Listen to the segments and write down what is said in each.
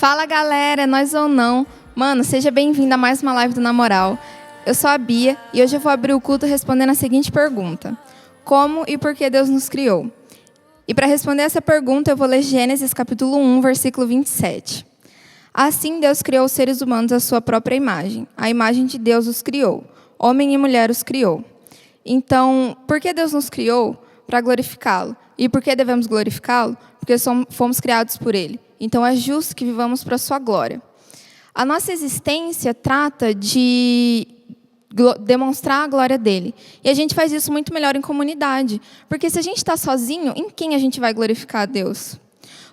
Fala galera, é nós ou não? Mano, seja bem-vindo a mais uma live do Na Moral. Eu sou a Bia e hoje eu vou abrir o culto respondendo a seguinte pergunta: como e por que Deus nos criou? E para responder essa pergunta eu vou ler Gênesis capítulo 1, versículo 27. Assim Deus criou os seres humanos à sua própria imagem. A imagem de Deus os criou. Homem e mulher os criou. Então, por que Deus nos criou? Para glorificá-lo. E por que devemos glorificá-lo? Porque fomos criados por Ele. Então, é justo que vivamos para a sua glória. A nossa existência trata de demonstrar a glória dele. E a gente faz isso muito melhor em comunidade. Porque se a gente está sozinho, em quem a gente vai glorificar a Deus?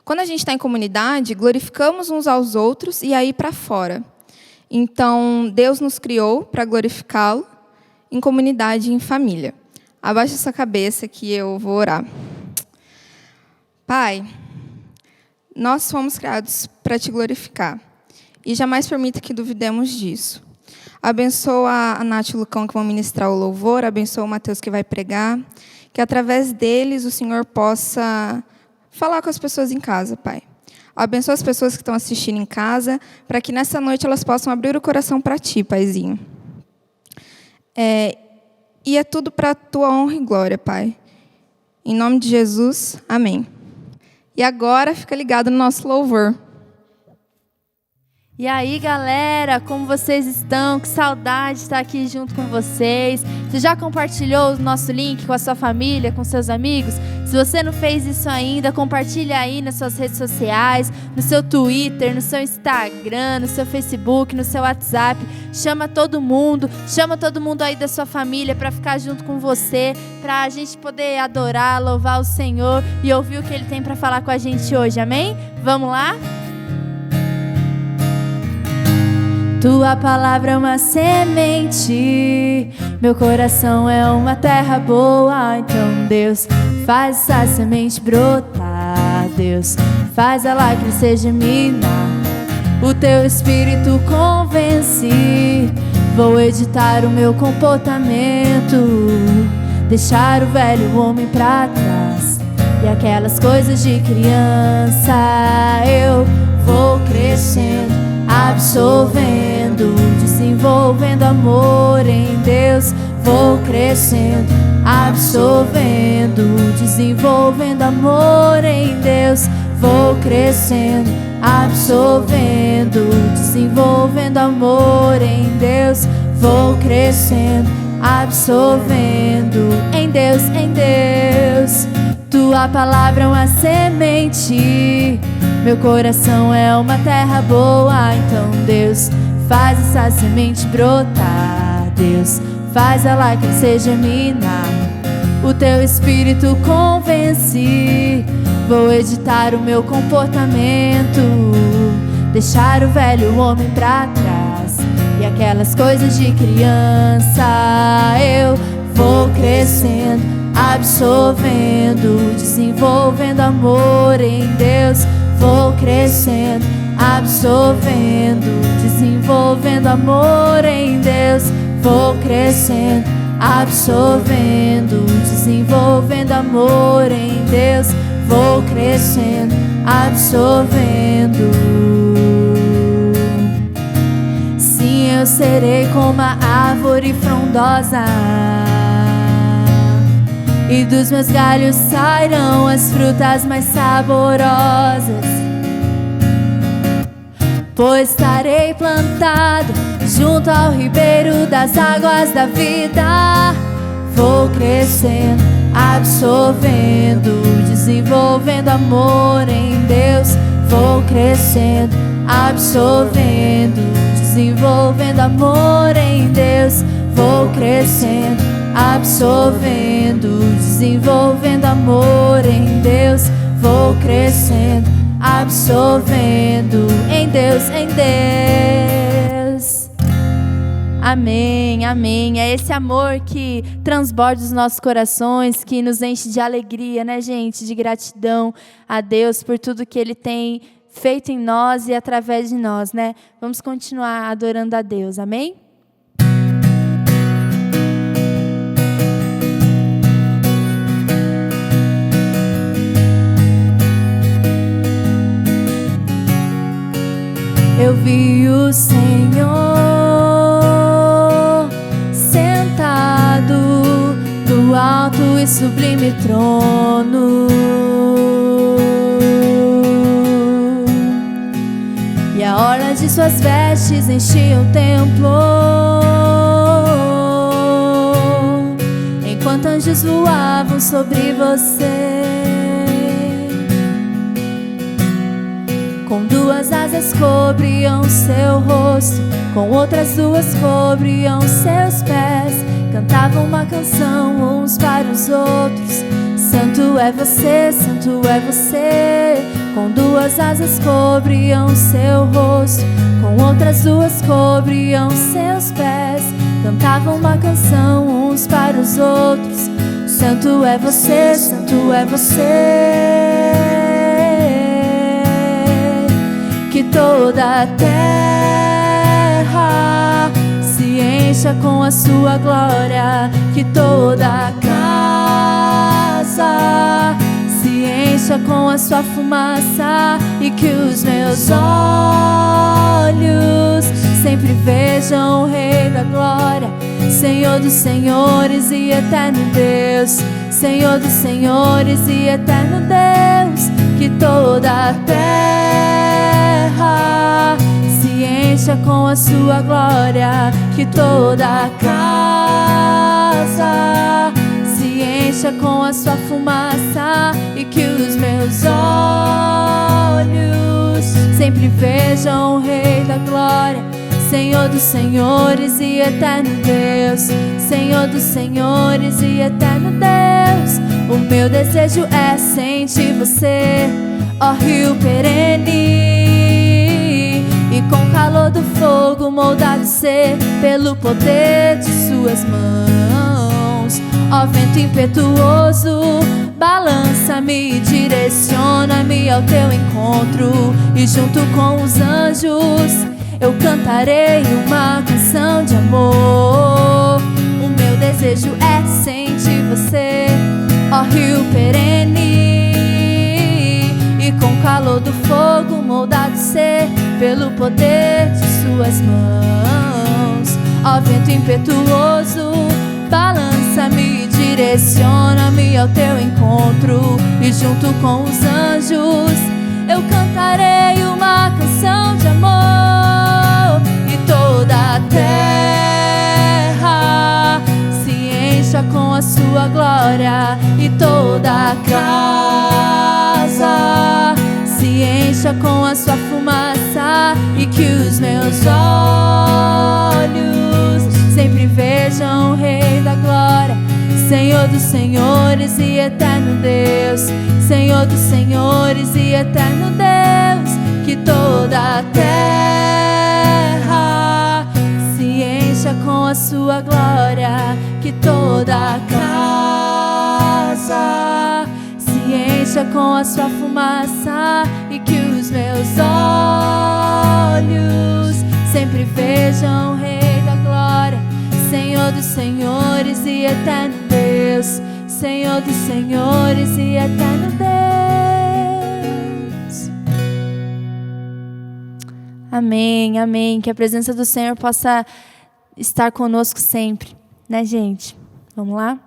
Quando a gente está em comunidade, glorificamos uns aos outros e aí para fora. Então, Deus nos criou para glorificá-lo em comunidade e em família. Abaixa sua cabeça que eu vou orar. Pai, nós fomos criados para te glorificar. E jamais permita que duvidemos disso. Abençoa a Nath e o Lucão que vão ministrar o louvor. Abençoa o Mateus que vai pregar. Que através deles o Senhor possa falar com as pessoas em casa, Pai. Abençoa as pessoas que estão assistindo em casa, para que nessa noite elas possam abrir o coração para Ti, Paizinho. E é tudo para a Tua honra e glória, Pai. Em nome de Jesus, amém. E agora, fica ligado no nosso louvor. E aí, galera, como vocês estão? Que saudade de estar aqui junto com vocês. Você já compartilhou o nosso link com a sua família, com seus amigos? Se você não fez isso ainda, compartilha aí nas suas redes sociais, no seu Twitter, no seu Instagram, no seu Facebook, no seu WhatsApp. Chama todo mundo aí da sua família para ficar junto com você, para a gente poder adorar, louvar o Senhor e ouvir o que Ele tem para falar com a gente hoje, amém? Vamos lá? Tua palavra é uma semente, meu coração é uma terra boa. Então Deus, faz essa semente brotar. Deus, faz ela crescer, germinar. O teu espírito convence. Vou editar o meu comportamento, deixar o velho homem pra trás e aquelas coisas de criança. Eu vou crescendo, absorvendo, desenvolvendo amor em Deus. Vou crescendo, absorvendo, desenvolvendo amor em Deus. Vou crescendo, absorvendo, desenvolvendo amor em Deus. Vou crescendo, absorvendo em Deus, em Deus. Tua palavra é uma semente, meu coração é uma terra boa. Então Deus, faz essa semente brotar. Deus, faz ela crescer, germinar. O teu espírito convence. Vou editar o meu comportamento, deixar o velho homem pra trás e aquelas coisas de criança. Eu vou crescendo, absorvendo, desenvolvendo amor em Deus. Vou crescendo, absorvendo, desenvolvendo amor em Deus. Vou crescendo, absorvendo, desenvolvendo amor em Deus. Vou crescendo, absorvendo. Sim, eu serei como a árvore frondosa, e dos meus galhos sairão as frutas mais saborosas. Pois estarei plantado junto ao ribeiro das águas da vida. Vou crescendo, absorvendo, desenvolvendo amor em Deus. Vou crescendo, absorvendo, desenvolvendo amor em Deus. Vou crescendo, absorvendo, desenvolvendo amor em Deus. Vou crescendo, absorvendo em Deus, em Deus. Amém, amém. É esse amor que transborda os nossos corações, que nos enche de alegria, né, gente? De gratidão a Deus por tudo que Ele tem feito em nós e através de nós, né? Vamos continuar adorando a Deus, amém? Senhor, sentado no alto e sublime trono. E a orla de suas vestes enchia o templo, enquanto anjos voavam sobre você. Com duas asas cobriam seu rosto, com outras duas cobriam seus pés. Cantavam uma canção uns para os outros: Santo é você, Santo é você. Com duas asas cobriam seu rosto, com outras duas cobriam seus pés. Cantavam uma canção uns para os outros: Santo é você, Santo é você. Que toda a terra se encha com a sua glória, que toda a casa se encha com a sua fumaça, e que os meus olhos sempre vejam o Rei da glória, Senhor dos senhores e eterno Deus, Senhor dos senhores e eterno Deus. Que toda a terra se encha com a sua glória, que toda a casa se encha com a sua fumaça, e que os meus olhos sempre vejam o Rei da glória, Senhor dos senhores e eterno Deus, Senhor dos senhores e eterno Deus. O meu desejo é sentir você, ó rio perene, e com o calor do fogo moldado ser pelo poder de suas mãos. Ó vento impetuoso, balança-me e direciona-me ao teu encontro, e junto com os anjos eu cantarei uma canção de amor. O meu desejo é sentir você, ó rio perene, e com o calor do fogo moldado ser pelo poder de suas mãos. Ó vento impetuoso, balança-me e direciona-me ao teu encontro, e junto com os anjos eu cantarei uma canção de amor. E toda a terra se encha com a sua glória, e toda a casa se encha com a sua fumaça, e que os meus olhos sempre vejam o Rei da glória, Senhor dos senhores e eterno Deus, Senhor dos senhores e eterno Deus. Que toda a terra se encha com a sua glória, que toda a casa se encha com a sua fumaça, e que os meus olhos sempre vejam o Rei da glória, Senhor dos senhores e eterno Deus, Senhor dos senhores e eterno Deus. Amém, amém. Que a presença do Senhor possa estar conosco sempre, né, gente? Vamos lá?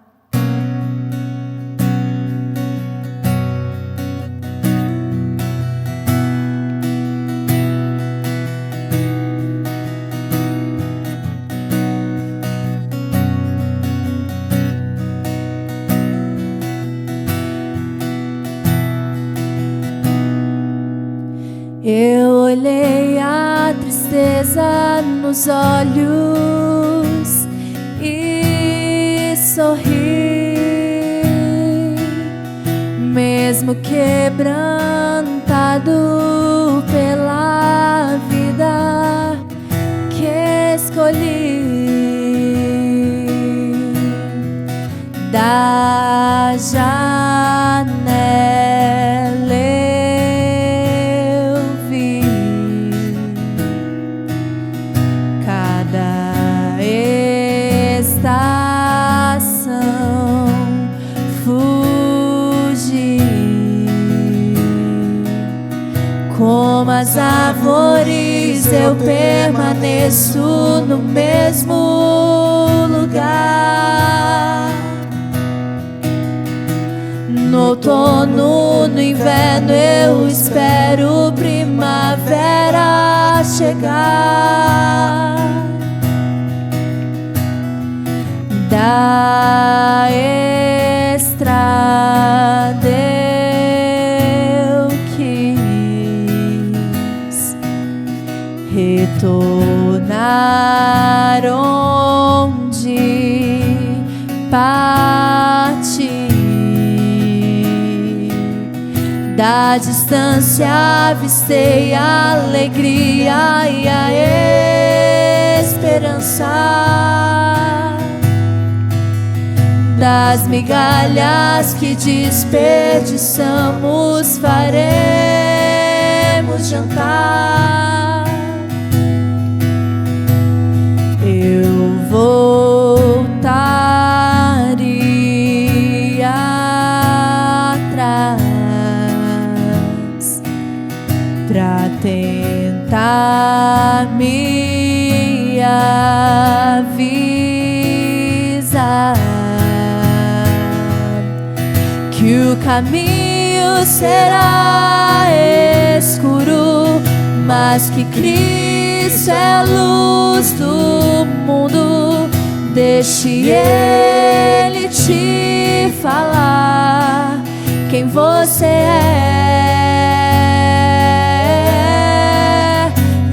Eu olhei a tristeza nos olhos e sorri, mesmo quebrantado pela vida que escolhi. Da janela eu vi cada estação fugir, como a as árvores eu permaneço no mesmo lugar. No outono, no inverno eu espero primavera chegar. Da estrada eu quis retornar onde parti. Da distância avistei a alegria e a esperança. Das migalhas que desperdiçamos faremos jantar. Eu voltaria atrás pra tentar me avisar que o caminho será escuro, mas que Cristo é a luz do mundo. Deixe Ele te falar quem você é,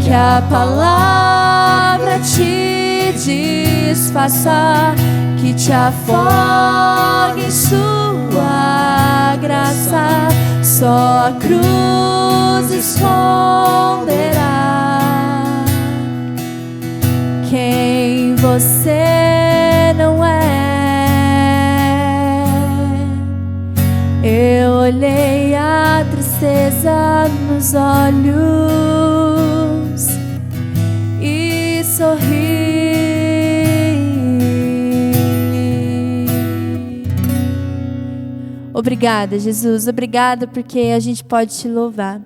que a palavra te desfaça, que te afogue em sua graça. Só a cruz esconderá quem você não é. Eu olhei a tristeza nos olhos e sorri. Obrigada, Jesus. Obrigada porque a gente pode te louvar.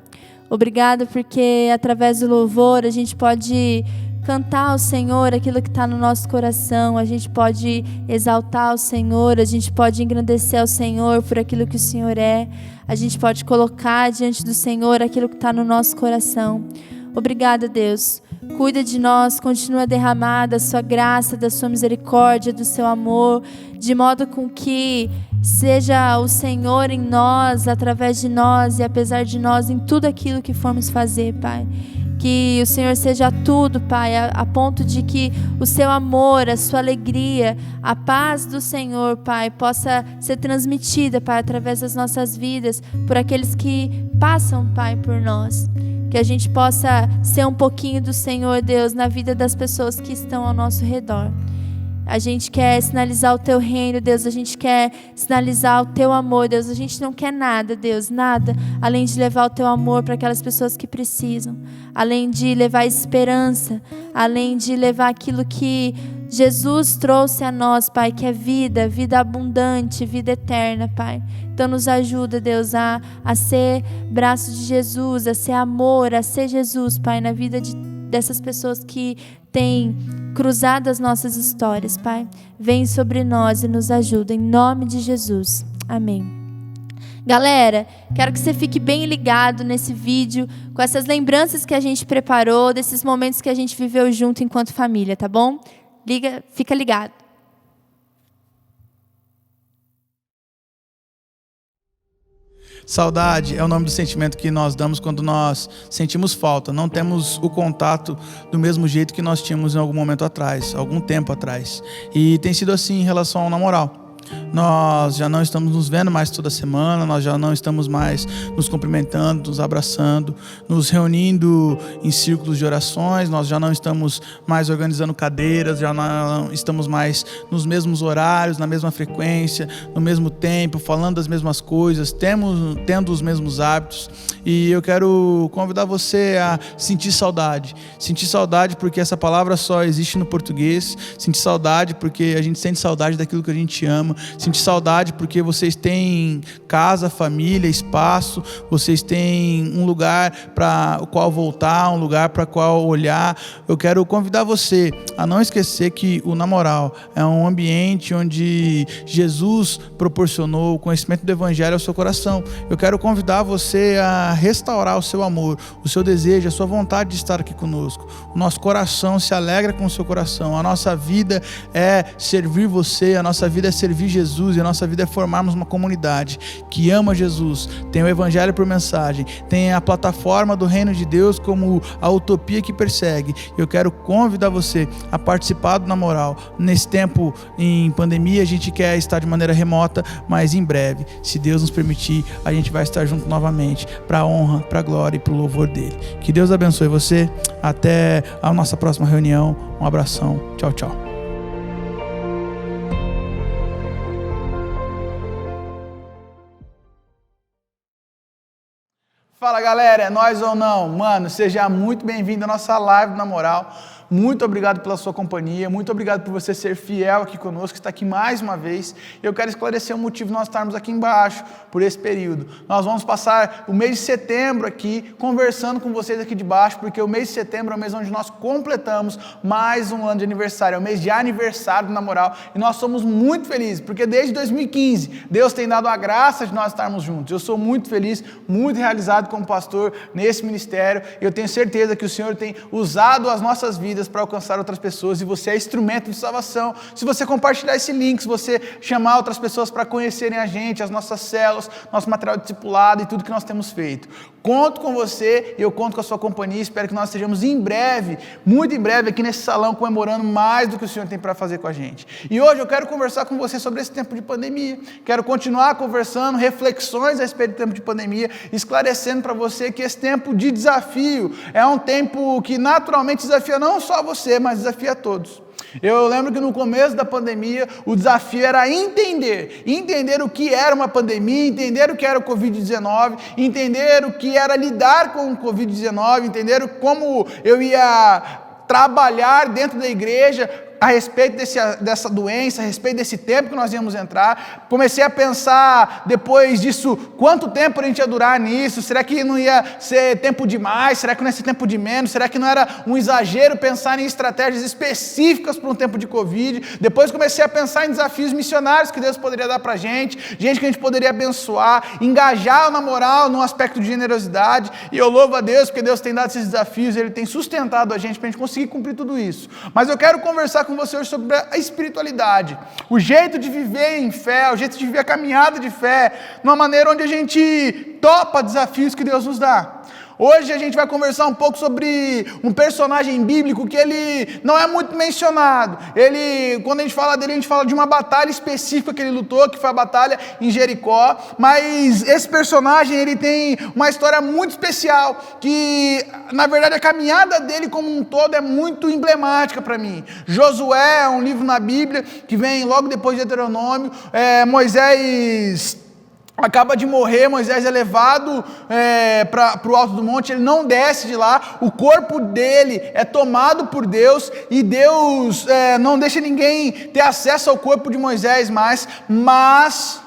Obrigada porque através do louvor a gente pode cantar ao Senhor aquilo que está no nosso coração. A gente pode exaltar o Senhor. A gente pode engrandecer ao Senhor por aquilo que o Senhor é. A gente pode colocar diante do Senhor aquilo que está no nosso coração. Obrigada, Deus. Cuida de nós, continua a derramar da sua graça, da sua misericórdia, do seu amor, de modo com que seja o Senhor em nós, através de nós e apesar de nós, em tudo aquilo que formos fazer, Pai. Que o Senhor seja tudo, Pai, a ponto de que o seu amor, a sua alegria, a paz do Senhor, Pai, possa ser transmitida, Pai, através das nossas vidas, por aqueles que passam, Pai, por nós. Que a gente possa ser um pouquinho do Senhor, Deus, na vida das pessoas que estão ao nosso redor. A gente quer sinalizar o teu reino, Deus. A gente quer sinalizar o teu amor, Deus. A gente não quer nada, Deus, nada, além de levar o teu amor para aquelas pessoas que precisam. Além de levar esperança, além de levar aquilo que Jesus trouxe a nós, Pai, que é vida, vida abundante, vida eterna, Pai. Então nos ajuda, Deus, a ser braço de Jesus, a ser amor, a ser Jesus, Pai, na vida dessas pessoas que têm cruzado as nossas histórias, Pai. Vem sobre nós e nos ajuda, em nome de Jesus. Amém. Galera, quero que você fique bem ligado nesse vídeo, com essas lembranças que a gente preparou, desses momentos que a gente viveu junto enquanto família, tá bom? Fica ligado. Saudade é o nome do sentimento que nós damos quando nós sentimos falta. Não temos o contato do mesmo jeito que nós tínhamos em algum momento atrás, algum tempo atrás. E tem sido assim em relação ao namoral. Nós já não estamos nos vendo mais toda semana, nós já não estamos mais nos cumprimentando, nos abraçando, nos reunindo em círculos de orações, nós já não estamos mais organizando cadeiras, já não estamos mais nos mesmos horários, na mesma frequência, no mesmo tempo, falando das mesmas coisas, tendo os mesmos hábitos. E eu quero convidar você a sentir saudade porque essa palavra só existe no português, sentir saudade porque a gente sente saudade daquilo que a gente ama, sentir saudade porque vocês têm casa, família, espaço, vocês têm um lugar para o qual voltar, um lugar para o qual olhar. Eu quero convidar você a não esquecer que o Na Moral é um ambiente onde Jesus proporcionou o conhecimento do Evangelho ao seu coração. Eu quero convidar você a restaurar o seu amor, o seu desejo, a sua vontade de estar aqui conosco. O nosso coração se alegra com o seu coração. A nossa vida é servir você, a nossa vida é servir Jesus, e a nossa vida é formarmos uma comunidade que ama Jesus, tem o Evangelho por mensagem, tem a plataforma do Reino de Deus como a utopia que persegue. Eu quero convidar você a participar do Na Moral. Nesse tempo em pandemia, a gente quer estar de maneira remota, mas em breve, se Deus nos permitir, a gente vai estar junto novamente, para a honra, para a glória e para o louvor dele. Que Deus abençoe você. Até a nossa próxima reunião. Um abração. Tchau, tchau. Fala, galera, é nós ou não? Mano, seja muito bem-vindo à nossa live do Na Moral. Muito obrigado pela sua companhia, muito obrigado por você ser fiel aqui conosco, está aqui mais uma vez. Eu quero esclarecer o motivo de nós estarmos aqui embaixo, por esse período. Nós vamos passar o mês de setembro aqui, conversando com vocês aqui de baixo, porque o mês de setembro é o mês onde nós completamos mais um ano de aniversário, é o mês de aniversário do Na Moral, e nós somos muito felizes, porque desde 2015, Deus tem dado a graça de nós estarmos juntos. Eu sou muito feliz, muito realizado como pastor nesse ministério, e eu tenho certeza que o Senhor tem usado as nossas vidas para alcançar outras pessoas, e você é instrumento de salvação. Se você compartilhar esse link, se você chamar outras pessoas para conhecerem a gente, as nossas células, nosso material discipulado e tudo que nós temos feito, conto com você e eu conto com a sua companhia. Espero que nós estejamos em breve, muito em breve, aqui nesse salão, comemorando mais do que o Senhor tem para fazer com a gente. E hoje eu quero conversar com você sobre esse tempo de pandemia. Quero continuar conversando, reflexões a respeito do tempo de pandemia, esclarecendo para você que esse tempo de desafio é um tempo que naturalmente desafia não só você, mas desafia a todos. Eu lembro que no começo da pandemia, o desafio era entender o que era uma pandemia, entender o que era o Covid-19, entender o que era lidar com o Covid-19, entender como eu ia trabalhar dentro da igreja a respeito dessa doença, a respeito desse tempo que nós íamos entrar. Comecei a pensar, depois disso, quanto tempo a gente ia durar nisso. Será que não ia ser tempo demais? Será que não ia ser tempo de menos? Será que não era um exagero pensar em estratégias específicas para um tempo de Covid? Depois comecei a pensar em desafios missionários que Deus poderia dar para a gente que a gente poderia abençoar, engajar na moral, num aspecto de generosidade. E eu louvo a Deus porque Deus tem dado esses desafios, Ele tem sustentado a gente para a gente conseguir cumprir tudo isso. Mas eu quero conversar com você hoje sobre a espiritualidade, o jeito de viver em fé, o jeito de viver a caminhada de fé, numa maneira onde a gente topa desafios que Deus nos dá. Hoje a gente vai conversar um pouco sobre um personagem bíblico que ele não é muito mencionado. Quando a gente fala dele, a gente fala de uma batalha específica que ele lutou, que foi a batalha em Jericó. Mas esse personagem, ele tem uma história muito especial, que na verdade a caminhada dele como um todo é muito emblemática para mim. Josué é um livro na Bíblia que vem logo depois de Deuteronômio. Moisés acaba de morrer, Moisés é levado para o alto do monte, ele não desce de lá, o corpo dele é tomado por Deus, e Deus não deixa ninguém ter acesso ao corpo de Moisés mais, mas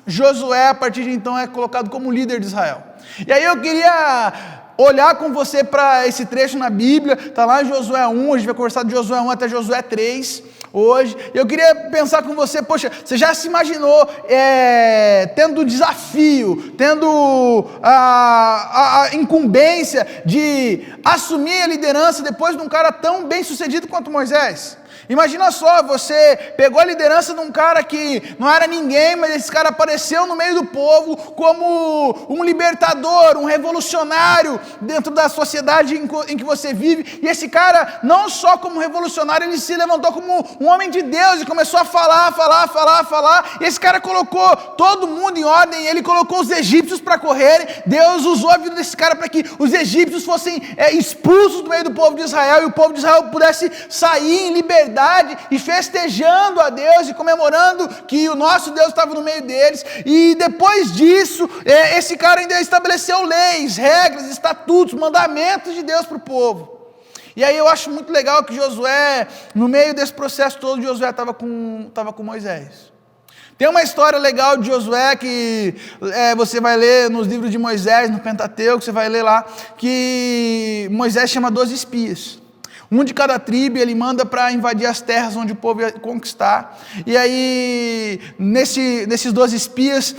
Josué, a partir de então, é colocado como líder de Israel. E aí eu queria olhar com você para esse trecho na Bíblia, está lá em Josué 1, a gente vai conversar de Josué 1 até Josué 3, hoje. Eu queria pensar com você, poxa, você já se imaginou tendo o desafio, tendo a incumbência de assumir a liderança depois de um cara tão bem sucedido quanto Moisés? Imagina só, você pegou a liderança de um cara que não era ninguém, mas esse cara apareceu no meio do povo como um libertador, um revolucionário dentro da sociedade em que você vive, e esse cara, não só como revolucionário, ele se levantou como um homem de Deus e começou a falar, e esse cara colocou todo mundo em ordem, ele colocou os egípcios para correrem. Deus usou a vida desse cara para que os egípcios fossem expulsos do meio do povo de Israel, e o povo de Israel pudesse sair em liberdade e festejando a Deus e comemorando que o nosso Deus estava no meio deles. E depois disso, esse cara ainda estabeleceu leis, regras, estatutos, mandamentos de Deus para o povo. E aí eu acho muito legal que Josué, no meio desse processo todo, Josué estava com Moisés. Tem uma história legal de Josué que você vai ler nos livros de Moisés, no Pentateuco, você vai ler lá, que Moisés chama 12 espias. Um de cada tribo, ele manda para invadir as terras onde o povo ia conquistar. E aí, nesses 12 espias,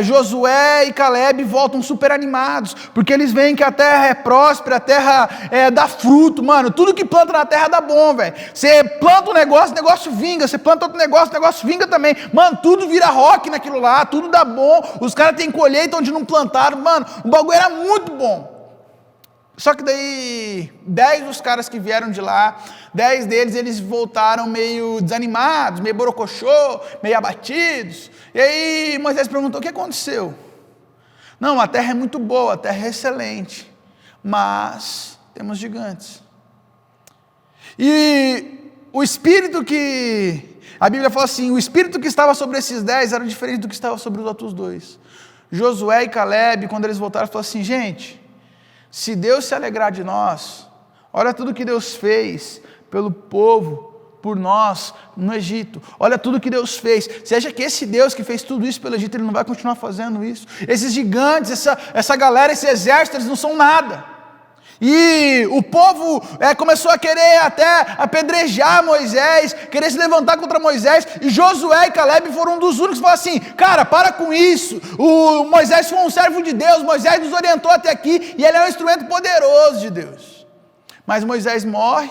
Josué e Caleb voltam super animados, porque eles veem que a terra é próspera, a terra dá fruto, mano. Tudo que planta na terra dá bom, velho. Você planta um negócio, o negócio vinga. Você planta outro negócio, o negócio vinga também. Mano, tudo vira rock naquilo lá, tudo dá bom. Os caras têm colheita onde não plantaram, mano. O bagulho era muito bom. Só que daí, 10 dos caras que vieram de lá, 10 deles, eles voltaram meio desanimados, meio borocochô, meio abatidos. E aí Moisés perguntou: o que aconteceu? Não, a terra é muito boa, a terra é excelente, mas temos gigantes. E o espírito que, a Bíblia fala assim, o espírito que estava sobre esses 10 era diferente do que estava sobre os outros 2. Josué e Caleb, quando eles voltaram, falaram assim: gente, se Deus se alegrar de nós, olha tudo que Deus fez pelo povo, por nós, no Egito. Olha tudo que Deus fez. Você acha que esse Deus que fez tudo isso pelo Egito, Ele não vai continuar fazendo isso? Esses gigantes, essa galera, esse exército, eles não são nada. E o povo começou a querer até apedrejar Moisés, querer se levantar contra Moisés, e Josué e Caleb foram um dos únicos que falaram assim: cara, para com isso, o Moisés foi um servo de Deus, Moisés nos orientou até aqui, e ele é um instrumento poderoso de Deus. Mas Moisés morre,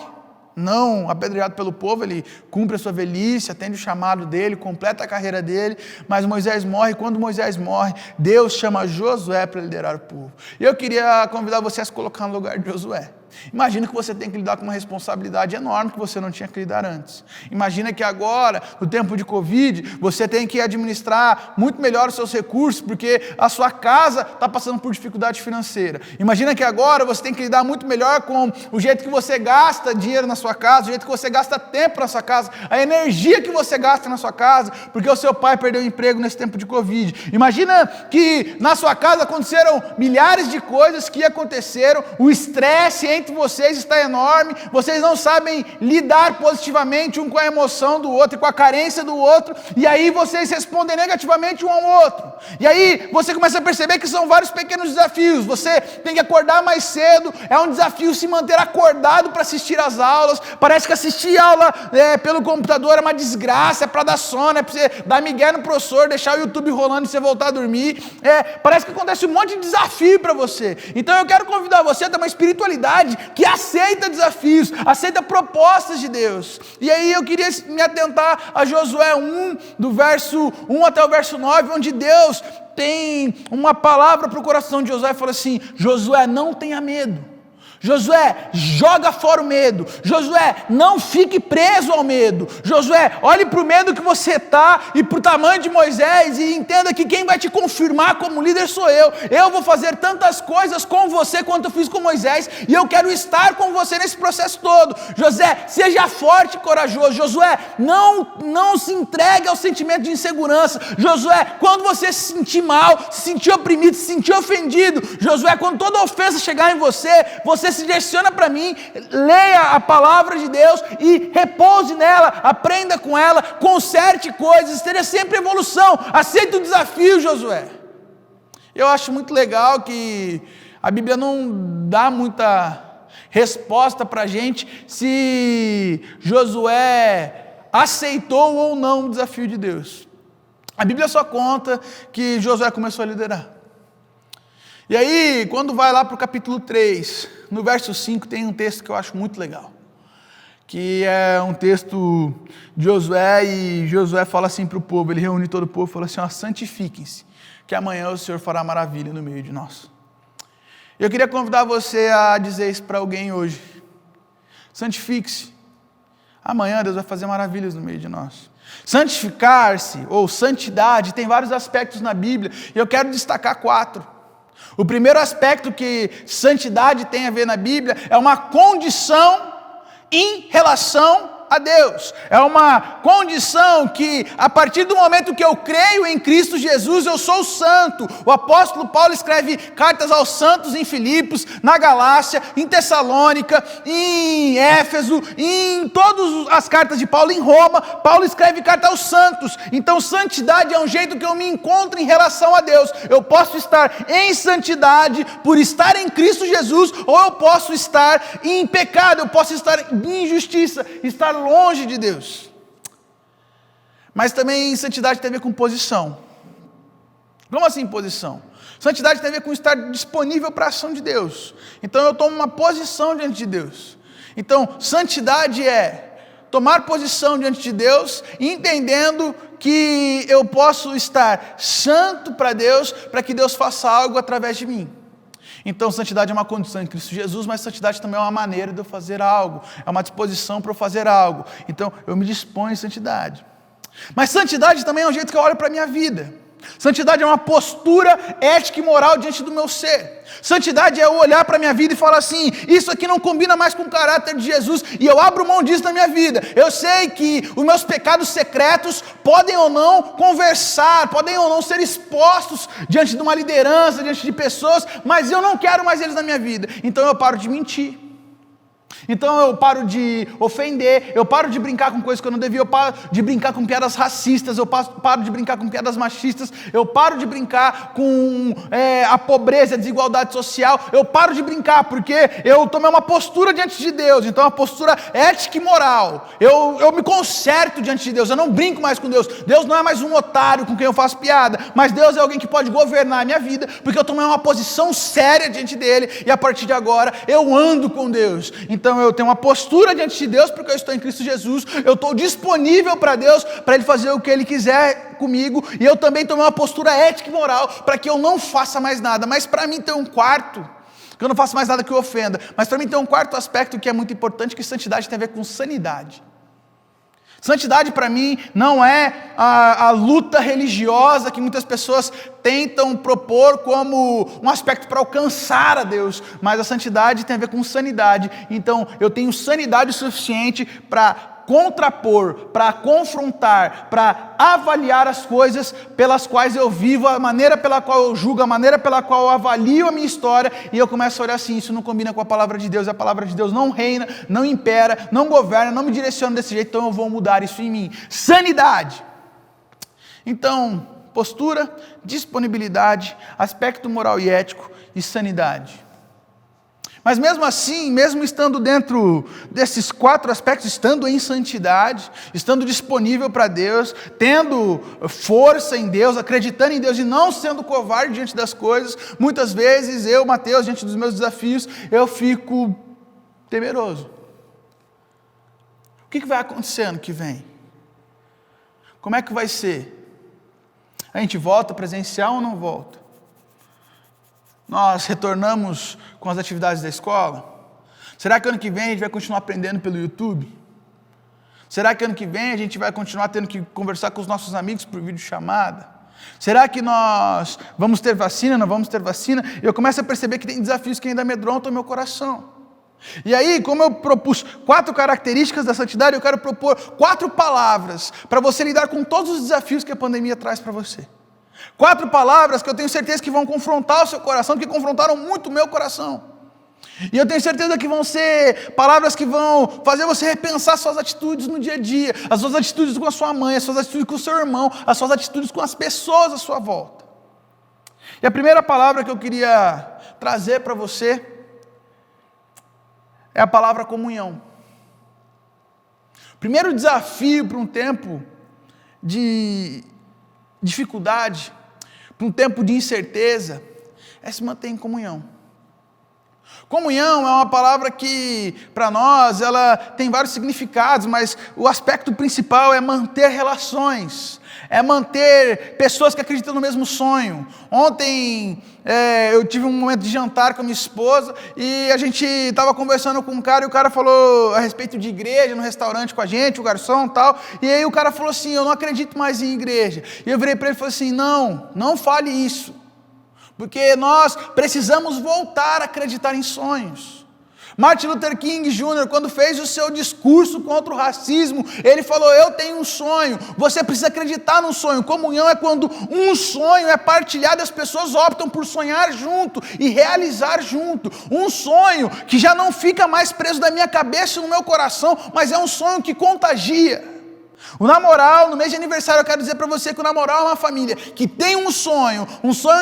não apedrejado pelo povo, ele cumpre a sua velhice, atende o chamado dele, completa a carreira dele, mas Moisés morre. Quando Moisés morre, Deus chama Josué para liderar o povo. E eu queria convidar você a se colocar no lugar de Josué. Imagina que você tem que lidar com uma responsabilidade enorme que você não tinha que lidar antes. Imagina que agora, no tempo de Covid, você tem que administrar muito melhor os seus recursos, porque a sua casa está passando por dificuldade financeira. Imagina que agora você tem que lidar muito melhor com o jeito que você gasta dinheiro na sua casa, o jeito que você gasta tempo na sua casa, a energia que você gasta na sua casa, porque o seu pai perdeu o emprego nesse tempo de Covid. Imagina que na sua casa aconteceram milhares de coisas que aconteceram, o estresse entre vocês está enorme, vocês não sabem lidar positivamente um com a emoção do outro e com a carência do outro, e aí vocês respondem negativamente um ao outro, e aí você começa a perceber que são vários pequenos desafios. Você tem que acordar mais cedo, é um desafio se manter acordado para assistir às aulas. Parece que assistir aula pelo computador é uma desgraça, é para dar sono, é para você dar migué no professor, deixar o YouTube rolando e você voltar a dormir, parece que acontece um monte de desafio para você. Então eu quero convidar você a ter uma espiritualidade que aceita desafios, aceita propostas de Deus. E aí eu queria me atentar a Josué 1, do verso 1 até o verso 9, onde Deus tem uma palavra para o coração de Josué e fala assim: Josué, não tenha medo. Josué, joga fora o medo. Josué, não fique preso ao medo. Josué, olhe para o medo que você está e para o tamanho de Moisés e entenda que quem vai te confirmar como líder sou eu. Eu vou fazer tantas coisas com você quanto eu fiz com Moisés, e eu quero estar com você nesse processo todo. Josué, seja forte e corajoso. Josué, não se entregue ao sentimento de insegurança. Josué, quando você se sentir mal, se sentir oprimido, se sentir ofendido, Josué, quando toda ofensa chegar em você se direciona para mim, leia a palavra de Deus e repouse nela, aprenda com ela, conserte coisas, esteja sempre em evolução, aceite o desafio, Josué. Eu acho muito legal que a Bíblia não dá muita resposta para a gente se Josué aceitou ou não o desafio de Deus. A Bíblia só conta que Josué começou a liderar. E aí, quando vai lá para o capítulo 3, no verso 5, tem um texto que eu acho muito legal, que é um texto de Josué, e Josué fala assim para o povo, ele reúne todo o povo e fala assim: ó, santifiquem-se, que amanhã o Senhor fará maravilha no meio de nós. Eu queria convidar você a dizer isso para alguém hoje: santifique-se, amanhã Deus vai fazer maravilhas no meio de nós. Santificar-se, ou santidade, tem vários aspectos na Bíblia, e eu quero destacar 4. O primeiro aspecto que santidade tem a ver na Bíblia é uma condição em relação a Deus. É uma condição que, a partir do momento que eu creio em Cristo Jesus, eu sou santo. O apóstolo Paulo escreve cartas aos santos em Filipos, na Galácia, em Tessalônica, em Éfeso, em todas as cartas de Paulo, em Roma. Paulo escreve carta aos santos. Então santidade é um jeito que eu me encontro em relação a Deus. Eu posso estar em santidade por estar em Cristo Jesus, ou eu posso estar em pecado, eu posso estar em injustiça, estar longe de Deus. Mas também santidade tem a ver com posição. Como assim posição? Santidade tem a ver com estar disponível para a ação de Deus. Então eu tomo uma posição diante de Deus. Então santidade é tomar posição diante de Deus, entendendo que eu posso estar santo para Deus, para que Deus faça algo através de mim. Então santidade é uma condição em Cristo Jesus, mas santidade também é uma maneira de eu fazer algo, é uma disposição para eu fazer algo. Então eu me disponho em santidade. Mas santidade também é um jeito que eu olho para a minha vida. Santidade é uma postura ética e moral diante do meu ser. Santidade é eu olhar para a minha vida e falar assim: isso aqui não combina mais com o caráter de Jesus, e eu abro mão disso na minha vida. Eu sei que os meus pecados secretos podem ou não conversar, podem ou não ser expostos diante de uma liderança, diante de pessoas, mas eu não quero mais eles na minha vida. Então eu paro de mentir. Então eu paro de ofender, eu paro de brincar com coisas que eu não devia, eu paro de brincar com piadas racistas, eu paro de brincar com piadas machistas, eu paro de brincar com a pobreza, a desigualdade social, eu paro de brincar porque eu tomei uma postura diante de Deus, então uma postura ética e moral, eu me conserto diante de Deus, eu não brinco mais com Deus. Deus não é mais um otário com quem eu faço piada, mas Deus é alguém que pode governar a minha vida, porque eu tomei uma posição séria diante dele, e a partir de agora eu ando com Deus. Então eu tenho uma postura diante de Deus porque eu estou em Cristo Jesus, eu estou disponível para Deus, para Ele fazer o que Ele quiser comigo, e eu também tomei uma postura ética e moral para que eu não faça mais nada. Mas para mim tem um quarto, que eu não faço mais nada que o ofenda, mas para mim tem um quarto aspecto que é muito importante, que santidade tem a ver com sanidade. Santidade para mim não é a luta religiosa que muitas pessoas tentam propor como um aspecto para alcançar a Deus, mas a santidade tem a ver com sanidade. Então eu tenho sanidade suficiente para contrapor, para confrontar, para avaliar as coisas pelas quais eu vivo, a maneira pela qual eu julgo, a maneira pela qual eu avalio a minha história, e eu começo a olhar assim: isso não combina com a palavra de Deus, a palavra de Deus não reina, não impera, não governa, não me direciona desse jeito, então eu vou mudar isso em mim. Sanidade. Então, postura, disponibilidade, aspecto moral e ético e sanidade. Mas mesmo assim, mesmo estando dentro desses 4 aspectos, estando em santidade, estando disponível para Deus, tendo força em Deus, acreditando em Deus e não sendo covarde diante das coisas, muitas vezes eu, Mateus, diante dos meus desafios, eu fico temeroso. O que vai acontecer ano que vem? Como é que vai ser? A gente volta presencial ou não volta? Nós retornamos com as atividades da escola? Será que ano que vem a gente vai continuar aprendendo pelo YouTube? Será que ano que vem a gente vai continuar tendo que conversar com os nossos amigos por videochamada? Será que nós vamos ter vacina, não vamos ter vacina? Eu começo a perceber que tem desafios que ainda amedrontam o meu coração. E aí, como eu propus 4 características da santidade, eu quero propor 4 palavras para você lidar com todos os desafios que a pandemia traz para você. 4 palavras que eu tenho certeza que vão confrontar o seu coração, que confrontaram muito o meu coração. E eu tenho certeza que vão ser palavras que vão fazer você repensar suas atitudes no dia a dia, as suas atitudes com a sua mãe, as suas atitudes com o seu irmão, as suas atitudes com as pessoas à sua volta. E a primeira palavra que eu queria trazer para você é a palavra comunhão. O primeiro desafio para um tempo de dificuldade, para um tempo de incerteza, é se manter em comunhão. Comunhão é uma palavra que, para nós, ela tem vários significados, mas o aspecto principal é manter relações, é manter pessoas que acreditam no mesmo sonho. Ontem eu tive um momento de jantar com a minha esposa e a gente estava conversando com um cara e o cara falou a respeito de igreja no restaurante com a gente, o garçom e tal, e aí o cara falou assim: eu não acredito mais em igreja. E eu virei para ele e falei assim: não fale isso, porque nós precisamos voltar a acreditar em sonhos. Martin Luther King Jr., quando fez o seu discurso contra o racismo, ele falou: eu tenho um sonho. Você precisa acreditar no sonho. Comunhão é quando um sonho é partilhado e as pessoas optam por sonhar junto e realizar junto. Um sonho que já não fica mais preso na minha cabeça e no meu coração, mas é um sonho que contagia. O Namoral, no mês de aniversário, eu quero dizer para você que o Namoral é uma família que tem um sonho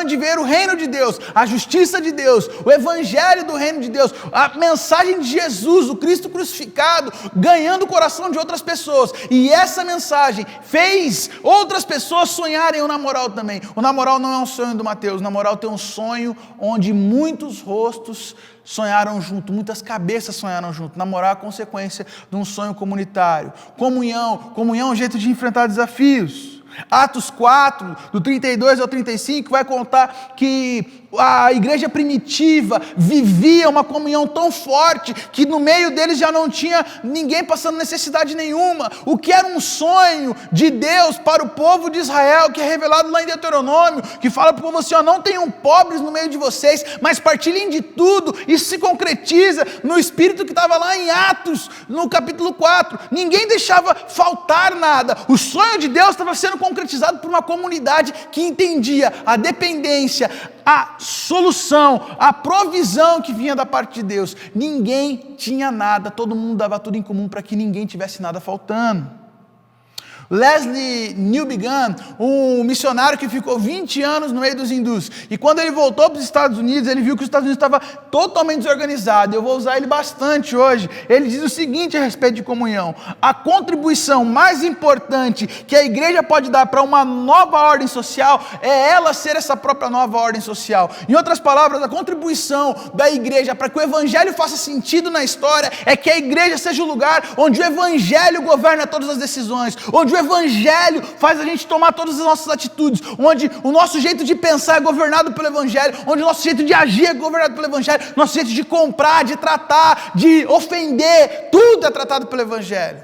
de ver o reino de Deus, a justiça de Deus, o evangelho do reino de Deus, a mensagem de Jesus, o Cristo crucificado, ganhando o coração de outras pessoas. E essa mensagem fez outras pessoas sonharem o Namoral também. O Namoral não é um sonho do Mateus, o Namoral tem um sonho onde muitos rostos sonharam junto, muitas cabeças sonharam junto. Namorar é a consequência de um sonho comunitário. Comunhão é um jeito de enfrentar desafios. Atos 4, do 32 ao 35, vai contar que a igreja primitiva vivia uma comunhão tão forte que no meio deles já não tinha ninguém passando necessidade nenhuma. O que era um sonho de Deus para o povo de Israel, que é revelado lá em Deuteronômio, que fala para o povo assim: ó, não tenham pobres no meio de vocês, mas partilhem de tudo. Isso se concretiza no espírito que estava lá em Atos, no capítulo 4. Ninguém deixava faltar nada. O sonho de Deus estava sendo concretizado por uma comunidade que entendia a dependência, a solução, a provisão que vinha da parte de Deus. Ninguém tinha nada, todo mundo dava tudo em comum para que ninguém tivesse nada faltando. Leslie Newbigin, um missionário que ficou 20 anos no meio dos hindus, e quando ele voltou para os Estados Unidos, ele viu que os Estados Unidos estava totalmente desorganizado. Eu vou usar ele bastante hoje. Ele diz o seguinte a respeito de comunhão: a contribuição mais importante que a igreja pode dar para uma nova ordem social é ela ser essa própria nova ordem social. Em outras palavras, a contribuição da igreja para que o evangelho faça sentido na história é que a igreja seja o lugar onde o evangelho governa todas as decisões, onde o evangelho faz a gente tomar todas as nossas atitudes, onde o nosso jeito de pensar é governado pelo evangelho, onde o nosso jeito de agir é governado pelo evangelho, nosso jeito de comprar, de tratar, de ofender, tudo é tratado pelo evangelho.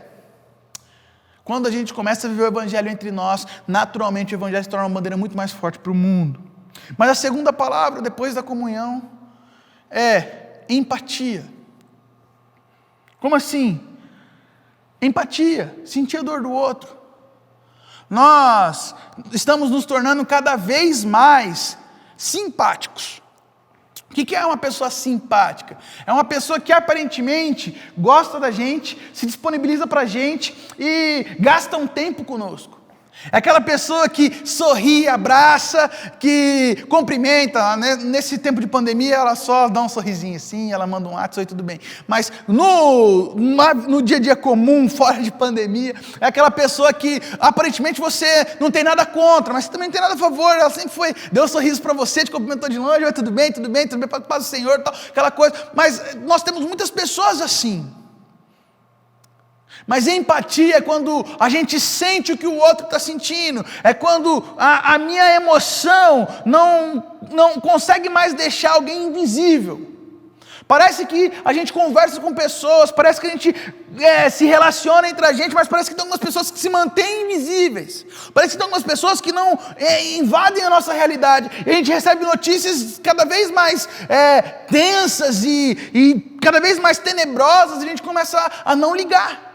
Quando a gente começa a viver o evangelho entre nós, naturalmente o evangelho se torna uma bandeira muito mais forte para o mundo. Mas a segunda palavra, depois da comunhão, é empatia. Como assim? Empatia, sentir a dor do outro. Nós estamos nos tornando cada vez mais simpáticos. O que é uma pessoa simpática? É uma pessoa que aparentemente gosta da gente, se disponibiliza para a gente e gasta um tempo conosco. É aquela pessoa que sorri, abraça, que cumprimenta. Nesse tempo de pandemia, ela só dá um sorrisinho assim, ela manda um WhatsApp e tudo bem. Mas no dia a dia comum, fora de pandemia, é aquela pessoa que aparentemente você não tem nada contra, mas você também não tem nada a favor. Ela sempre deu um sorriso para você, te cumprimentou de longe, tudo bem, paz do Senhor, tal, aquela coisa. Mas nós temos muitas pessoas assim. Mas empatia é quando a gente sente o que o outro está sentindo, é quando a minha emoção não consegue mais deixar alguém invisível. Parece que a gente conversa com pessoas, parece que a gente se relaciona entre a gente, mas parece que tem algumas pessoas que se mantêm invisíveis. Parece que tem algumas pessoas que não invadem a nossa realidade. E a gente recebe notícias cada vez mais tensas e cada vez mais tenebrosas, e a gente começa a não ligar.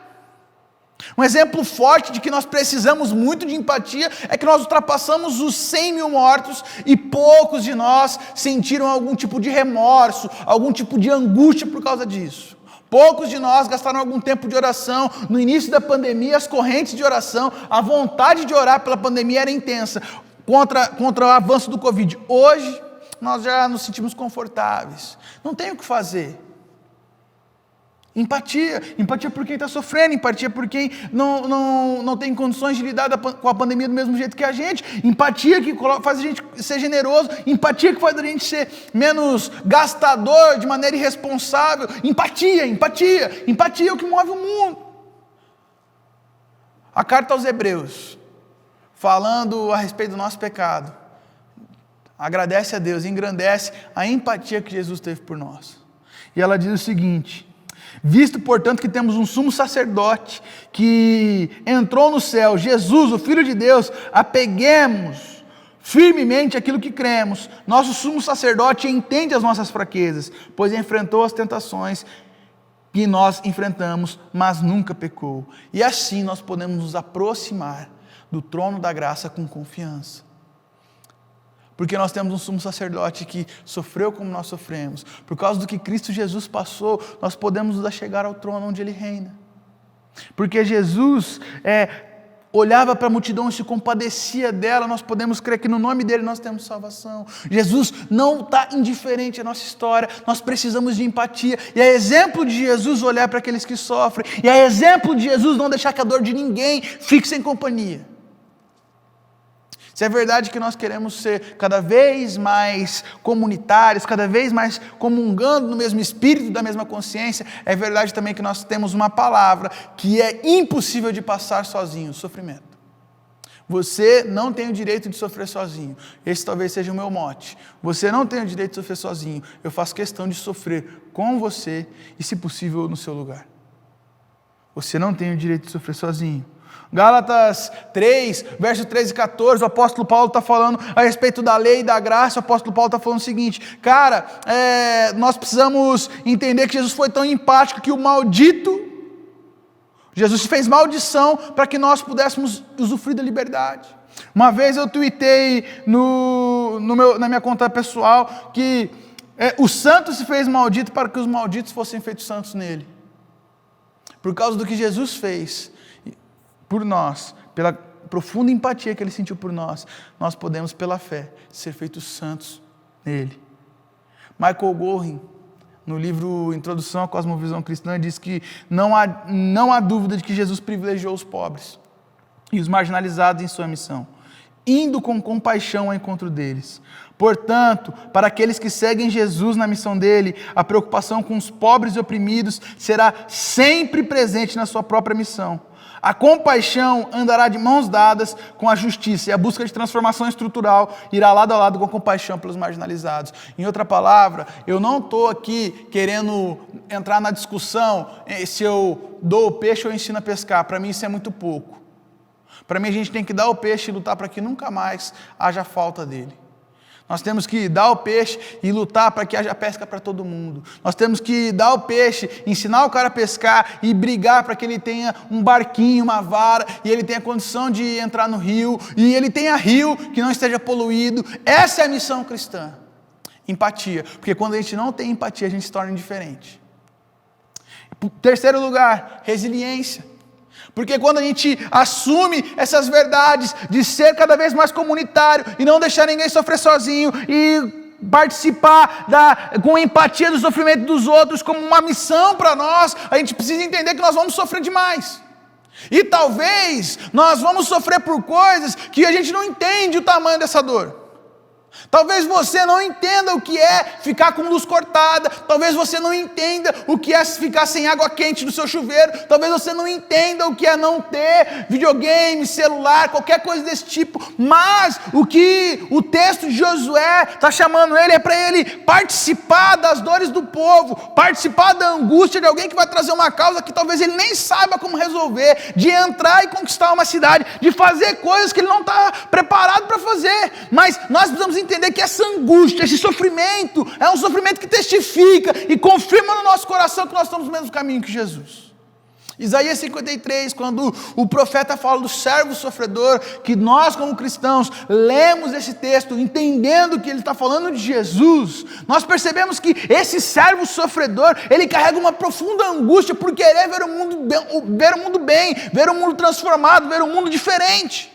Um exemplo forte de que nós precisamos muito de empatia é que nós ultrapassamos os 100 mil mortos e poucos de nós sentiram algum tipo de remorso, algum tipo de angústia por causa disso. Poucos de nós gastaram algum tempo de oração. No início da pandemia, as correntes de oração, a vontade de orar pela pandemia era intensa contra o avanço do Covid. Hoje, nós já nos sentimos confortáveis. Não tem o que fazer. Empatia por quem está sofrendo, empatia por quem não tem condições de lidar com a pandemia do mesmo jeito que a gente, empatia que faz a gente ser generoso, empatia que faz a gente ser menos gastador de maneira irresponsável, empatia é o que move o mundo. A carta aos Hebreus, falando a respeito do nosso pecado, agradece a Deus, engrandece a empatia que Jesus teve por nós, e ela diz o seguinte: visto, portanto, que temos um sumo sacerdote que entrou no céu, Jesus, o Filho de Deus, apeguemos firmemente aquilo que cremos. Nosso sumo sacerdote entende as nossas fraquezas, pois enfrentou as tentações que nós enfrentamos, mas nunca pecou. E assim nós podemos nos aproximar do trono da graça com confiança. Porque nós temos um sumo sacerdote que sofreu como nós sofremos. Por causa do que Cristo Jesus passou, nós podemos nos achegar ao trono onde Ele reina. Porque Jesus olhava para a multidão e se compadecia dela, nós podemos crer que no nome dele nós temos salvação. Jesus não está indiferente à nossa história, nós precisamos de empatia, e é exemplo de Jesus olhar para aqueles que sofrem, e é exemplo de Jesus não deixar que a dor de ninguém fique sem companhia. Se é verdade que nós queremos ser cada vez mais comunitários, cada vez mais comungando no mesmo espírito, da mesma consciência, é verdade também que nós temos uma palavra que é impossível de passar sozinho: sofrimento. Você não tem o direito de sofrer sozinho. Esse talvez seja o meu mote. Você não tem o direito de sofrer sozinho. Eu faço questão de sofrer com você e, se possível, no seu lugar. Você não tem o direito de sofrer sozinho. Gálatas 3, versos 13 e 14, o apóstolo Paulo está falando a respeito da lei e da graça. O apóstolo Paulo está falando o seguinte: cara, nós precisamos entender que Jesus foi tão empático que o maldito, Jesus fez maldição para que nós pudéssemos usufruir da liberdade. Uma vez eu tuitei na minha conta pessoal que o santo se fez maldito para que os malditos fossem feitos santos nele. Por causa do que Jesus fez por nós, pela profunda empatia que Ele sentiu por nós, nós podemos, pela fé, ser feitos santos nele. Michael Gorin, no livro Introdução à Cosmovisão Cristã, diz que não há dúvida de que Jesus privilegiou os pobres e os marginalizados em sua missão, indo com compaixão ao encontro deles. Portanto, para aqueles que seguem Jesus na missão dele, a preocupação com os pobres e oprimidos será sempre presente na sua própria missão. A compaixão andará de mãos dadas com a justiça, e a busca de transformação estrutural irá lado a lado com a compaixão pelos marginalizados. Em outra palavra, eu não estou aqui querendo entrar na discussão se eu dou o peixe ou ensino a pescar. Para mim isso é muito pouco. Para mim a gente tem que dar o peixe e lutar para que nunca mais haja falta dele. Nós temos que dar o peixe e lutar para que haja pesca para todo mundo. Nós temos que dar o peixe, ensinar o cara a pescar e brigar para que ele tenha um barquinho, uma vara, e ele tenha condição de entrar no rio, e ele tenha rio que não esteja poluído. Essa é a missão cristã. Empatia. Porque quando a gente não tem empatia, a gente se torna indiferente. Terceiro lugar, resiliência. Porque quando a gente assume essas verdades de ser cada vez mais comunitário e não deixar ninguém sofrer sozinho e participar com empatia do sofrimento dos outros como uma missão para nós, a gente precisa entender que nós vamos sofrer demais. E talvez nós vamos sofrer por coisas que a gente não entende o tamanho dessa dor. Talvez você não entenda o que é ficar com luz cortada, talvez você não entenda o que é ficar sem água quente no seu chuveiro, talvez você não entenda o que é não ter videogame, celular, qualquer coisa desse tipo, mas o que o texto de Josué está chamando ele é para ele participar das dores do povo, participar da angústia de alguém que vai trazer uma causa que talvez ele nem saiba como resolver, de entrar e conquistar uma cidade, de fazer coisas que ele não está preparado para fazer, mas nós precisamos entender que essa angústia, esse sofrimento, é um sofrimento que testifica e confirma no nosso coração que nós estamos no mesmo caminho que Jesus. Isaías 53, quando o profeta fala do servo sofredor, que nós como cristãos lemos esse texto entendendo que ele está falando de Jesus, nós percebemos que esse servo sofredor, ele carrega uma profunda angústia por querer ver o mundo bem, ver o mundo transformado, ver o mundo diferente.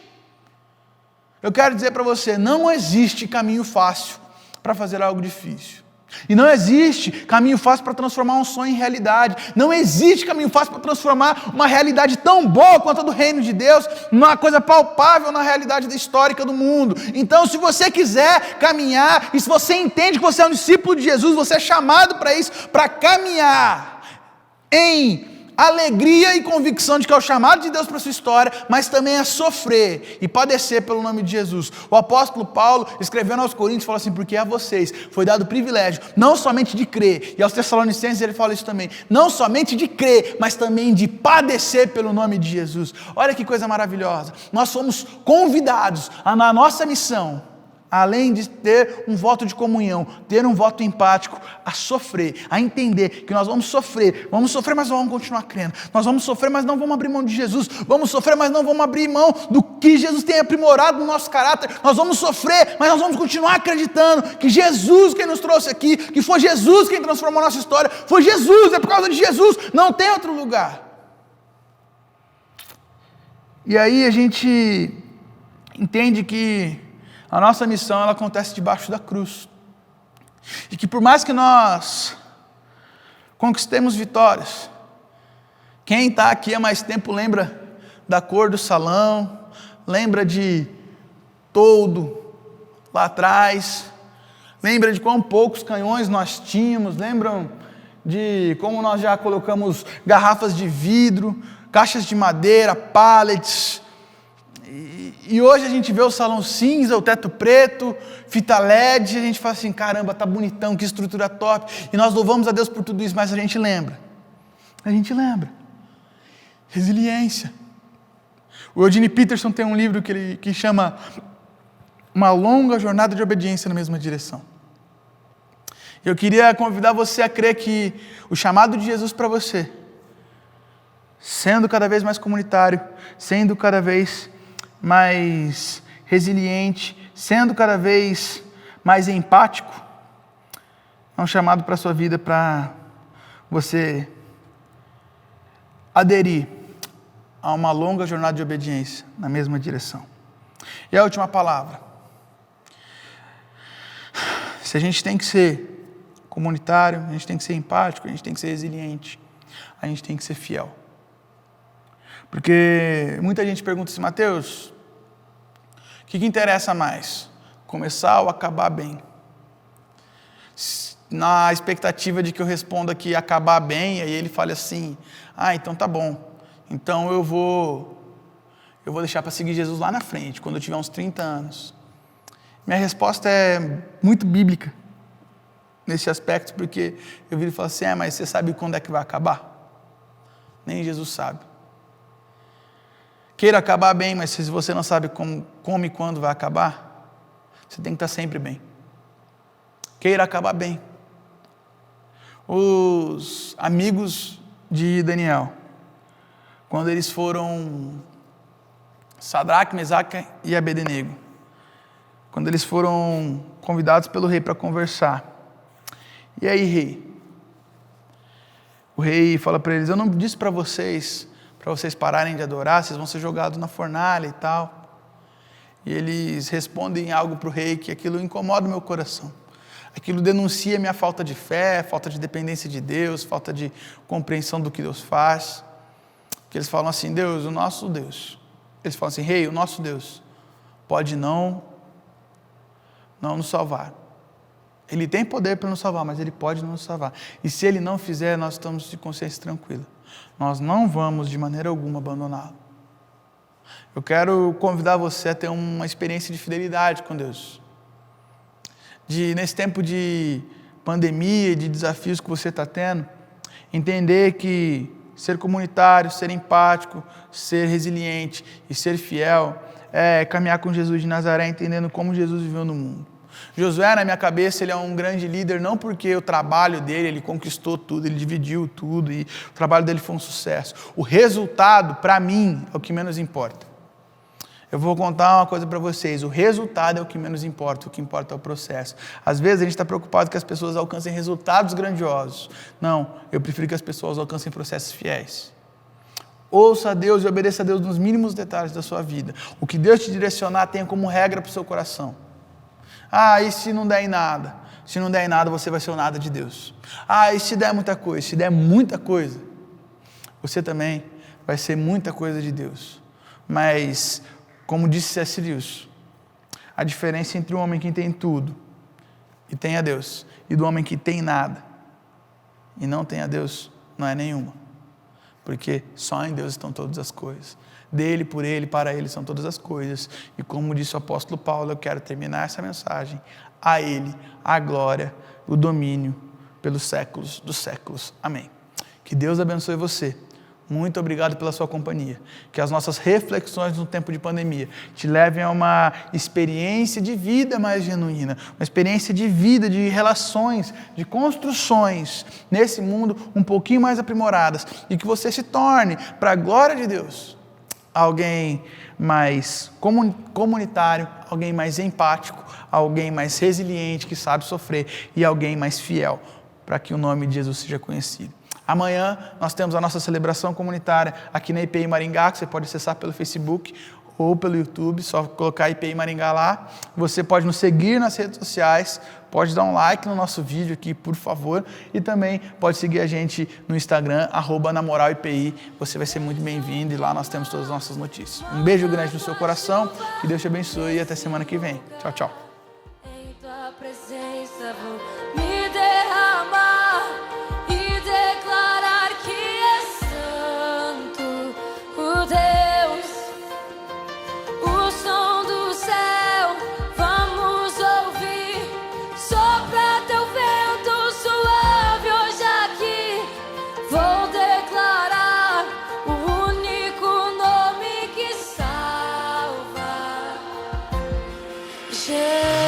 Eu quero dizer para você, não existe caminho fácil para fazer algo difícil. E não existe caminho fácil para transformar um sonho em realidade. Não existe caminho fácil para transformar uma realidade tão boa quanto a do reino de Deus, numa coisa palpável na realidade histórica do mundo. Então, se você quiser caminhar, e se você entende que você é um discípulo de Jesus, você é chamado para isso, para caminhar em alegria e convicção de que é o chamado de Deus para a sua história, mas também a sofrer e padecer pelo nome de Jesus. O apóstolo Paulo, escrevendo aos Coríntios, fala assim: porque a vocês foi dado o privilégio, não somente de crer, e aos Tessalonicenses ele fala isso também, não somente de crer, mas também de padecer pelo nome de Jesus. Olha que coisa maravilhosa, nós somos convidados na nossa missão além de ter um voto de comunhão, ter um voto empático, a sofrer, a entender que nós vamos sofrer, mas vamos continuar crendo, nós vamos sofrer, mas não vamos abrir mão de Jesus, vamos sofrer, mas não vamos abrir mão do que Jesus tem aprimorado no nosso caráter, nós vamos sofrer, mas nós vamos continuar acreditando que Jesus quem nos trouxe aqui, que foi Jesus quem transformou a nossa história, foi Jesus, é por causa de Jesus, não tem outro lugar. E aí a gente entende que a nossa missão ela acontece debaixo da cruz. E que por mais que nós conquistemos vitórias, quem está aqui há mais tempo lembra da cor do salão, lembra de toldo lá atrás, lembra de quão poucos canhões nós tínhamos, lembram de como nós já colocamos garrafas de vidro, caixas de madeira, pallets, e hoje a gente vê o salão cinza, o teto preto, fita LED, e a gente fala assim, caramba, tá bonitão, que estrutura top, e nós louvamos a Deus por tudo isso, mas a gente lembra, resiliência. O Eugene Peterson tem um livro que chama Uma Longa Jornada de Obediência na Mesma Direção. Eu queria convidar você a crer que o chamado de Jesus para você, sendo cada vez mais comunitário, sendo cada vez mais resiliente, sendo cada vez mais empático, é um chamado para a sua vida para você aderir a uma longa jornada de obediência na mesma direção. E a última palavra. Se a gente tem que ser comunitário, a gente tem que ser empático, a gente tem que ser resiliente, a gente tem que ser fiel. Porque muita gente pergunta assim, Mateus, o que interessa mais? Começar ou acabar bem? Na expectativa de que eu responda que acabar bem, aí ele fala assim, então tá bom, então eu vou deixar para seguir Jesus lá na frente, quando eu tiver uns 30 anos. Minha resposta é muito bíblica, nesse aspecto, porque eu viro e falo assim, mas você sabe quando é que vai acabar? Nem Jesus sabe. Queira acabar bem, mas se você não sabe como e quando vai acabar, você tem que estar sempre bem. Queira acabar bem. Os amigos de Daniel, quando eles foram, Sadraque, Mesaque e Abednego, quando eles foram convidados pelo rei para conversar, e aí rei? O rei fala para eles, eu não disse para vocês pararem de adorar, vocês vão ser jogados na fornalha e tal. E eles respondem algo para o rei que aquilo incomoda o meu coração. Aquilo denuncia minha falta de fé, falta de dependência de Deus, falta de compreensão do que Deus faz. Que eles falam assim, Deus, o nosso Deus. Eles falam assim, rei, o nosso Deus pode não nos salvar. Ele tem poder para nos salvar, mas Ele pode não nos salvar. E se Ele não fizer, nós estamos de consciência tranquila. Nós não vamos de maneira alguma abandoná-lo. Eu quero convidar você a ter uma experiência de fidelidade com Deus. Nesse tempo de pandemia, de desafios que você está tendo, entender que ser comunitário, ser empático, ser resiliente e ser fiel é caminhar com Jesus de Nazaré, entendendo como Jesus viveu no mundo. Josué, na minha cabeça, ele é um grande líder, não porque o trabalho dele, ele conquistou tudo, ele dividiu tudo e o trabalho dele foi um sucesso. O resultado, para mim, é o que menos importa. Eu vou contar uma coisa para vocês, o resultado é o que menos importa, o que importa é o processo. Às vezes a gente está preocupado que as pessoas alcancem resultados grandiosos. Não, eu prefiro que as pessoas alcancem processos fiéis. Ouça a Deus e obedeça a Deus nos mínimos detalhes da sua vida. O que Deus te direcionar, tenha como regra para o seu coração. E se não der em nada? Se não der em nada, você vai ser o nada de Deus. E se der muita coisa? Se der muita coisa, você também vai ser muita coisa de Deus. Mas, como disse C.S. Lewis, a diferença entre o homem que tem tudo e tem a Deus, e do homem que tem nada e não tem a Deus, não é nenhuma. Porque só em Deus estão todas as coisas. Dele, por Ele, para Ele são todas as coisas. E como disse o apóstolo Paulo, eu quero terminar essa mensagem. A Ele, a glória, o domínio pelos séculos dos séculos. Amém. Que Deus abençoe você. Muito obrigado pela sua companhia. Que as nossas reflexões no tempo de pandemia te levem a uma experiência de vida mais genuína, uma experiência de vida, de relações, de construções nesse mundo um pouquinho mais aprimoradas e que você se torne, para a glória de Deus, alguém mais comunitário, alguém mais empático, alguém mais resiliente, que sabe sofrer e alguém mais fiel, para que o nome de Jesus seja conhecido. Amanhã nós temos a nossa celebração comunitária aqui na IPI Maringá, que você pode acessar pelo Facebook ou pelo YouTube, só colocar IPI Maringá lá. Você pode nos seguir nas redes sociais, pode dar um like no nosso vídeo aqui, por favor, e também pode seguir a gente no Instagram, @namoralipi. Você vai ser muito bem-vindo e lá nós temos todas as nossas notícias. Um beijo grande no seu coração, que Deus te abençoe e até semana que vem. Tchau, tchau. Em tua presença vou me derramar e declarar que é santo o Deus, o som do céu vamos ouvir. Sopra teu vento suave hoje aqui. Vou declarar o único nome que salva. Jesus.